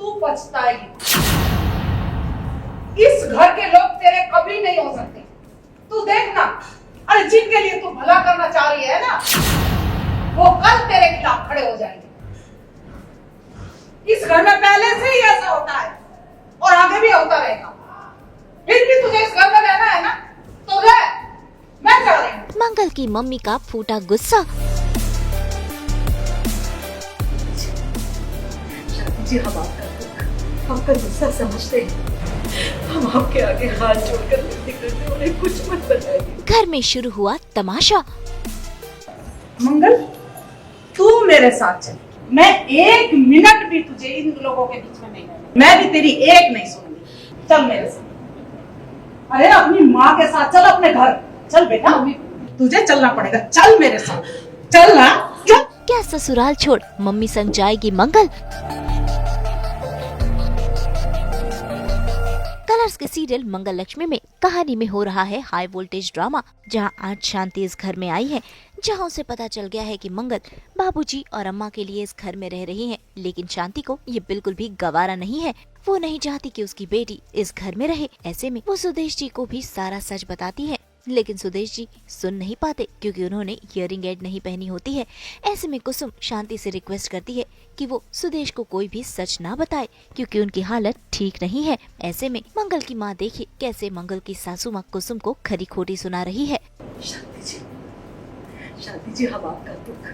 तू पछताएगी। इस घर के लोग तेरे कभी नहीं हो सकते। तू देखना, अरे जिनके लिए तू भला करना चाह रही है ना, वो कल तेरे खिलाफ खड़े हो जाएंगे। इस घर में पहले से ही ऐसा होता है और आगे भी होता रहेगा। फिर भी तुझे इस घर में रहना है ना, तो रह, मैं चल रही हूँ। मंगल की मम्मी का फूटा गुस्सा। जी हम आपका गुस्सा समझते हैं। हम आपके आगे हाथ जोड़कर विनती करते हैं, उन्हें कुछ मत बताइए। घर में शुरू हुआ तमाशा। मंगल, तू मेरे साथ चल। मैं एक मिनट भी तुझे इन लोगों के बीच में नहीं रहूंगी। मैं भी तेरी एक नहीं सुनूंगी। चल मेरे साथ। अरे अपनी माँ के साथ चल, अपने घर चल बेटा। तुझे चलना पड़ेगा, चल मेरे साथ, चल ना। क्या ससुराल छोड़ मम्मी संग जाएगी मंगल? कलर्स के सीरियल मंगल लक्ष्मी में कहानी में हो रहा है हाई वोल्टेज ड्रामा, जहां आज शांति इस घर में आई है, जहां उसे पता चल गया है कि मंगल बाबूजी और अम्मा के लिए इस घर में रह रही है। लेकिन शांति को ये बिल्कुल भी गवारा नहीं है। वो नहीं चाहती कि उसकी बेटी इस घर में रहे। ऐसे में वो सुदेश जी को भी सारा सच बताती है, लेकिन सुदेश जी सुन नहीं पाते क्योंकि उन्होंने हियरिंग एड नहीं पहनी होती है। ऐसे में कुसुम शांति से रिक्वेस्ट करती है कि वो सुदेश को कोई भी सच ना बताए क्योंकि उनकी हालत ठीक नहीं है। ऐसे में मंगल की माँ देखिए कैसे मंगल की सासू माँ कुसुम को खरी खोटी सुना रही है। शांति जी हम आपका दुख,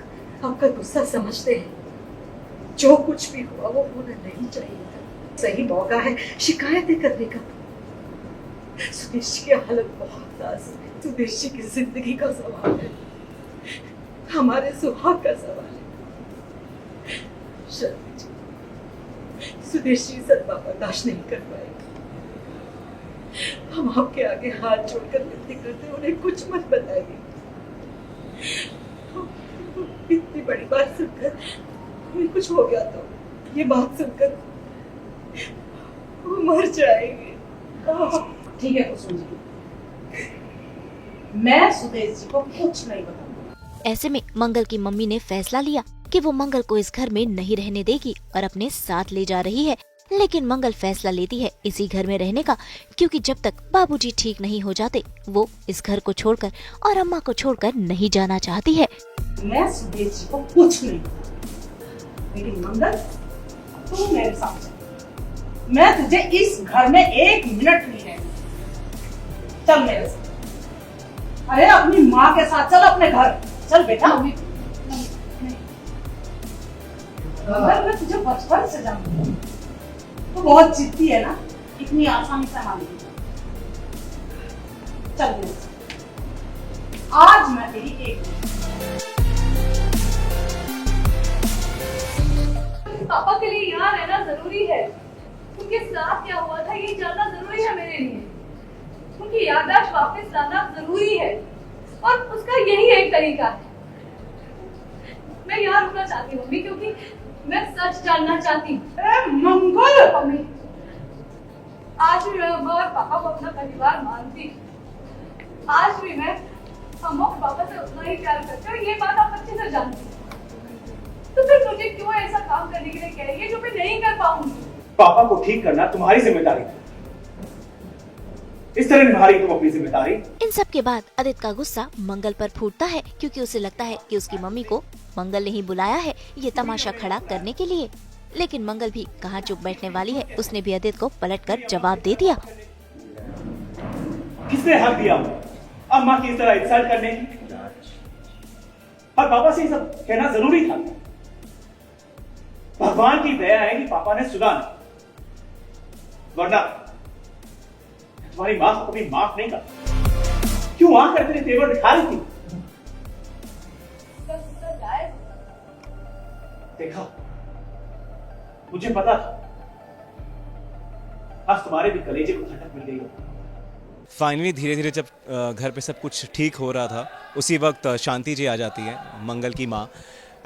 आपका गुस्सा समझते हैं। जो कुछ भी हुआ वो होना नहीं चाहिए था। सही मौका है शिकायतें करने का। सुदेश जी की हालत बहुत नाजुक है। सुदेश जी की जिंदगी का सवाल है, हमारे सुहाग का सवाल है। शांति जी, सुदेश जी सदमा बर्दाश्त नहीं कर पाएंगे। हम आपके आगे हाथ जोड़कर विनती करते हैं, उन्हें कुछ मत बताइए। इतनी बड़ी बात सुनकर उन्हें कुछ हो गया तो ये बात सुनकर वो मर जाएंगे। ठीक है कुसुम जी, मैं सुदेश जी को कुछ नहीं बताऊंगी। ऐसे में मंगल की मम्मी ने फैसला लिया कि वो मंगल को इस घर में नहीं रहने देगी और अपने साथ ले जा रही है। लेकिन मंगल फैसला लेती है इसी घर में रहने का, क्योंकि जब तक बाबूजी ठीक नहीं हो जाते वो इस घर को छोड़कर और अम्मा को छोड़कर नहीं जाना चाहती है। मैं सुदेश जी को कुछ नहीं बताऊंगी, लेकिन मंगल तू मेरे साथ चल। मैं तुझे इस घर में एक मिनट नहीं रहने। चल मेरे साथ। अरे अपनी माँ के साथ चल, अपने घर चल बेटा। मंगल, मैं तुझे बचपन से जानती हूँ, तू बहुत जिद्दी है ना, इतनी आसानी से मानेगी। चल मेरे साथ। आज मैं तेरी एक पापा के लिए यहाँ रहना जरूरी है। उनके साथ क्या हुआ था ये जानना जरूरी है मेरे लिए। उनकी याददाश्त वापस लाना जरूरी है और उसका यही एक तरीका है। मैं यहाँ रुकना चाहती हूँ मम्मी, क्योंकि मैं सच जानना चाहती हूँ। मंगल, मम्मी, आज भी मैं अम्मा और पापा को अपना परिवार मानती हूँ। आज भी मैं अम्मा और पापा से उतना ही प्यार करती हूँ, ये बात आप अच्छे से जानती हैं। तो फिर मुझे क्यों ऐसा काम करने के लिए कह रही है जो मैं नहीं कर पाऊंगी? पापा को ठीक करना तुम्हारी जिम्मेदारी है। इस तरह निभा रही तुम अपनी जिम्मेदारी। इन सब के बाद आदित्य का गुस्सा मंगल पर फूटता है, क्योंकि उसे लगता है कि उसकी मम्मी को मंगल ने ही बुलाया है ये तमाशा खड़ा करने के लिए। लेकिन मंगल भी कहाँ चुप बैठने वाली है, उसने भी आदित्य को पलटकर जवाब दे दिया। किसने हक दिया अम्मा की इस तरह इंसल्ट करने की? और पापा से ये सब कहना जरूरी था? भगवान की दया है कि पापा ने सुना नहीं, वरना तुम्हारी मां को कभी माफ नहीं कर। क्यों आकर तेरे तेवर दिखा रही थी? देखा, मुझे पता था आज तुम्हारे भी कलेजे को ठंडक मिल गई हो। फाइनली धीरे धीरे जब घर पे सब कुछ ठीक हो रहा था, उसी वक्त शांति जी आ जाती है, मंगल की माँ,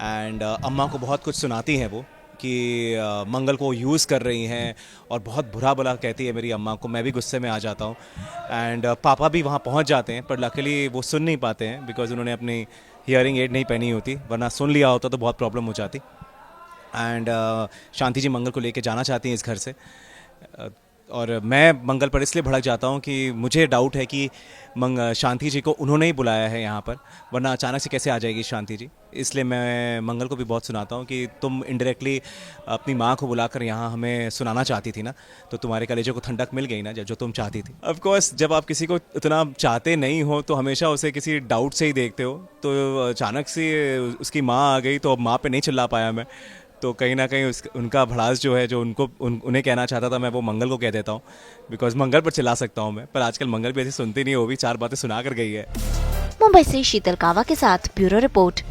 एंड अम्मा को बहुत कुछ सुनाती हैं वो कि मंगल को यूज़ कर रही हैं और बहुत बुरा भला कहती है मेरी अम्मा को। मैं भी गुस्से में आ जाता हूँ एंड पापा भी वहाँ पहुँच जाते हैं, पर लकीली वो सुन नहीं पाते हैं बिकॉज उन्होंने अपनी हियरिंग एड नहीं पहनी होती, वरना सुन लिया होता तो बहुत प्रॉब्लम हो जाती। एंड शांति जी मंगल को लेके जाना चाहती हैं इस घर से। और मैं मंगल पर इसलिए भड़क जाता हूँ कि मुझे डाउट है कि शांति जी को उन्होंने ही बुलाया है यहाँ पर, वरना अचानक से कैसे आ जाएगी शांति जी। इसलिए मैं मंगल को भी बहुत सुनाता हूँ कि तुम इनडायरेक्टली अपनी माँ को बुलाकर यहाँ हमें सुनाना चाहती थी ना, तो तुम्हारे कलेजे को ठंडक मिल गई ना जो तुम चाहती थी। ऑफ कोर्स जब आप किसी को इतना चाहते नहीं हो तो हमेशा उसे किसी डाउट से ही देखते हो, तो अचानक से उसकी माँ आ गई तो अब माँ पे नहीं चिल्ला पाया मैं, तो कहीं ना कहीं उनका भड़ास जो है जो उन्हें कहना चाहता था मैं वो मंगल को कह देता हूँ, बिकॉज मंगल पर चिल्ला सकता हूँ मैं, पर आजकल मंगल भी ऐसी सुनती नहीं, वो भी 4 बातें सुना कर गई है। मुंबई से शीतल कावा के साथ ब्यूरो रिपोर्ट।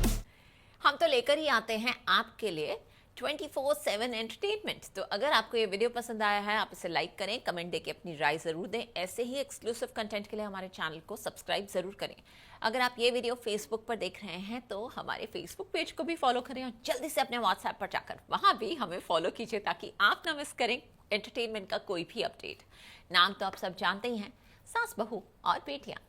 हम तो लेकर ही आते हैं आपके लिए 24/7 एंटरटेनमेंट। तो अगर आपको ये वीडियो पसंद आया है आप इसे लाइक करें, कमेंट देके अपनी राय जरूर दें। ऐसे ही एक्सक्लूसिव कंटेंट के लिए हमारे चैनल को सब्सक्राइब जरूर करें। अगर आप ये वीडियो फेसबुक पर देख रहे हैं तो हमारे फेसबुक पेज को भी फॉलो करें और जल्दी से अपने व्हाट्सएप पर जाकर वहां भी हमें फॉलो कीजिए ताकि आप ना मिस करें एंटरटेनमेंट का कोई भी अपडेट। नाम तो आप सब जानते ही हैं, सास बहू और बेटियां।